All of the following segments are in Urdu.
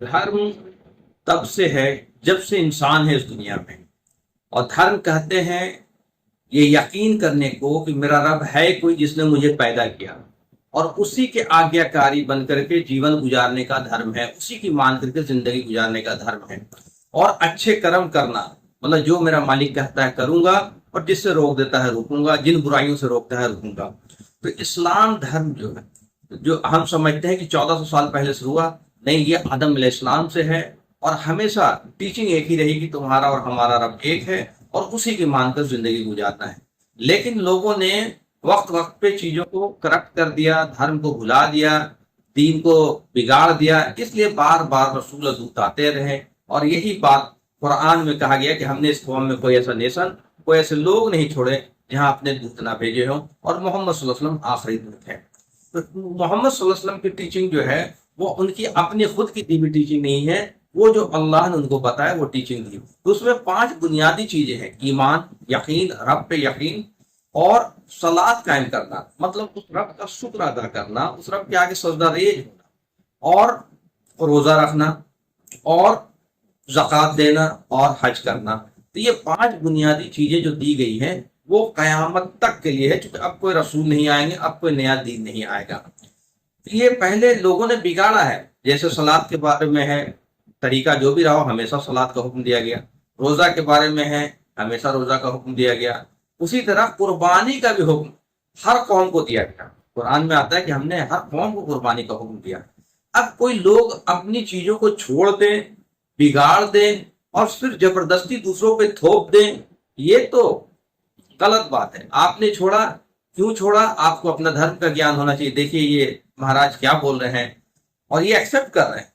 دھرم تب سے ہے جب سے انسان ہے اس دنیا میں، اور دھرم کہتے ہیں یہ یقین کرنے کو کہ میرا رب ہے کوئی جس نے مجھے پیدا کیا، اور اسی کے آگیا کاری بن کر کے جیون گزارنے کا دھرم ہے، اسی کی مان کر کے زندگی گزارنے کا دھرم ہے، اور اچھے کرم کرنا، مطلب جو میرا مالک کہتا ہے کروں گا، اور جس سے روک دیتا ہے روکوں گا، جن برائیوں سے روکتا ہے روکوں گا۔ تو اسلام دھرم جو ہے، جو ہم سمجھتے ہیں کہ 1400 سال پہلے سے ہوا، نہیں، یہ آدم علیہ السلام سے ہے، اور ہمیشہ ٹیچنگ ایک ہی رہے گی، تمہارا اور ہمارا رب ایک ہے، اور اسی کی مان کر زندگی گزارنا ہے۔ لیکن لوگوں نے وقت وقت پہ چیزوں کو کرپٹ کر دیا، دھرم کو بھلا دیا، دین کو بگاڑ دیا، اس لیے بار بار رسول دودھ آتے رہے، اور یہی بات قرآن میں کہا گیا کہ ہم نے اس قوم میں کوئی ایسا نیشن، کوئی ایسے لوگ نہیں چھوڑے جہاں اپنے دودھ نہ بھیجے ہوں، اور محمد صلی اللہ علیہ وسلم آخری دودھ ہے۔ تو محمد صلی اللہ علیہ وسلم کی ٹیچنگ جو ہے وہ ان کی اپنی خود کی دی ہوئی ٹیچنگ نہیں ہے، وہ جو اللہ نے ان کو بتایا وہ ٹیچنگ دی۔ تو اس میں 5 بنیادی چیزیں ہیں: ایمان، یقین، رب پہ یقین، اور صلات قائم کرنا، مطلب اس رب کا شکر ادا کرنا، اس رب کے آگے سجدہ ریز ہونا، اور روزہ رکھنا، اور زکوٰۃ دینا، اور حج کرنا۔ تو یہ 5 بنیادی چیزیں جو دی گئی ہیں وہ قیامت تک کے لیے ہے، چونکہ اب کوئی رسول نہیں آئیں گے، اب کوئی نیا دین نہیں آئے گا۔ یہ پہلے لوگوں نے بگاڑا ہے، جیسے صلات کے بارے میں ہے، طریقہ جو بھی رہا، ہمیشہ صلات کا حکم دیا گیا۔ روزہ کے بارے میں ہے، ہمیشہ روزہ کا حکم دیا گیا۔ اسی طرح قربانی کا بھی حکم ہر قوم کو دیا گیا۔ قرآن میں آتا ہے کہ ہم نے ہر قوم کو قربانی کا حکم دیا۔ اب کوئی لوگ اپنی چیزوں کو چھوڑ دیں، بگاڑ دیں، اور پھر زبردستی دوسروں پہ تھوپ دیں، یہ تو غلط بات ہے۔ آپ نے چھوڑا، کیوں چھوڑا؟ آپ کو اپنا دھرم کا گیان ہونا چاہیے۔ دیکھیے یہ مہاراج کیا بول رہے ہیں، اور یہ ایکسپٹ کر رہے ہیں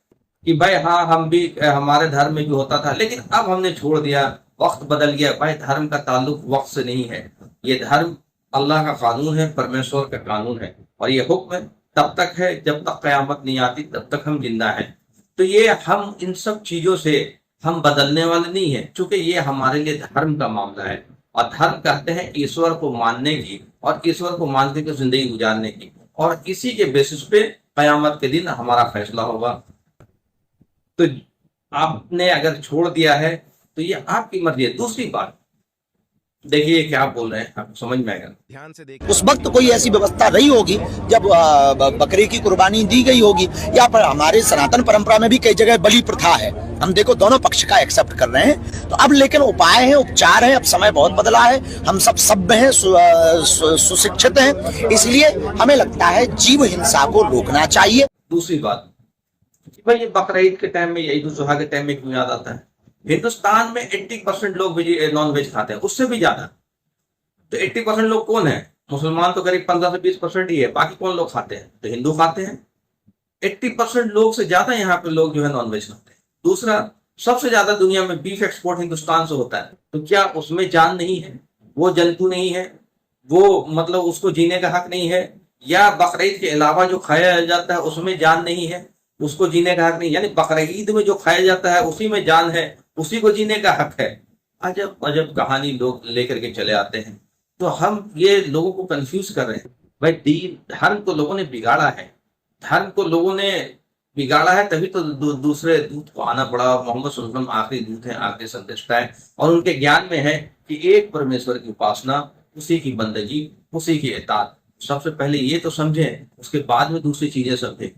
کہ بھائی ہاں ہم بھی، ہمارے دھرم میں بھی ہوتا تھا لیکن اب ہم نے چھوڑ دیا، وقت بدل گیا۔ بھائی دھرم کا تعلق وقت سے نہیں ہے، یہ دھرم اللہ کا قانون ہے، پرمیشور کا قانون ہے، اور یہ حکم ہے تب تک ہے جب تک قیامت نہیں آتی، تب تک ہم زندہ ہیں۔ تو یہ ہم ان سب چیزوں سے ہم بدلنے والے نہیں ہیں، چونکہ یہ ہمارے لیے دھرم کا معاملہ ہے، اور دھرم کہتے ہیں ایشور کو ماننے کی، اور ایشور کو مان کے زندگی گزارنے کی، اور اسی کے بیسس پہ قیامت کے دن ہمارا فیصلہ ہوگا۔ تو آپ نے اگر چھوڑ دیا ہے تو یہ آپ کی مرضی ہے۔ دوسری بات دیکھیے کیا بول رہے ہیں، آپ کو سمجھ میں آئے گا۔ اس وقت کوئی ایسی ویوستھا رہی ہوگی جب بکرے کی قربانی دی گئی ہوگی، یا پر ہمارے سناتن پرمپرا میں بھی کئی جگہ بلی پرتھا ہے، ہم دیکھو دونوں پکش کا ایکسپٹ کر رہے ہیں۔ تو اب لیکن اپائے ہیں، اپچار ہیں، اب سمے بہت بدلا ہے، ہم سب سبھ ہیں، سشکشت ہیں، اس لیے ہمیں لگتا ہے جیو ہنسا کو روکنا چاہیے۔ دوسری بات، بھائی یہ بقرعید کے ٹائم میں، عید الاضحیٰ کے ٹائم میں کیوں یاد آتا ہے؟ ہندوستان میں 80% لوگ نان ویج کھاتے ہیں، اس سے بھی زیادہ۔ تو 80% لوگ کون ہیں؟ مسلمان تو قریب 15 سے 20% ہی ہے، باقی کون لوگ کھاتے ہیں؟ تو ہندو کھاتے ہیں۔ 80% لوگ سے زیادہ یہاں پہ لوگ جو ہے نان ویج کھاتے ہیں۔ دوسرا، سب سے زیادہ دنیا میں بیف ایکسپورٹ ہندوستان سے ہوتا ہے، تو کیا اس میں جان نہیں ہے؟ وہ جنتو نہیں ہے؟ وہ مطلب اس کو جینے کا حق نہیں ہے؟ یا بقرعید کے علاوہ جو کھایا جاتا ہے اس میں جان نہیں ہے، اس کو جینے کا حق نہیں؟ یعنی بقرعید میں جو کھایا جاتا ہے اسی میں جان ہے، اسی کو جینے کا حق ہے۔ عجب عجب کہانی لوگ لے کر کے چلے آتے ہیں۔ تو ہم یہ لوگوں کو کنفیوز کر رہے ہیں۔ بھائی دین، دھرم کو لوگوں نے بگاڑا ہے، دھرم کو لوگوں نے بگاڑا ہے، تبھی تو دوسرے دودھ کو آنا پڑا۔ محمد صلی اللہ علیہ وسلم آخری دودھ ہیں، آخری سنتشٹا ہے، اور ان کے گیان میں ہے کہ ایک پرمیشور کی اپاسنا، اسی کی بندگی، اسی کی اطاعت۔ سب سے پہلے یہ تو سمجھیں، اس کے بعد میں دوسری چیزیں سمجھیں۔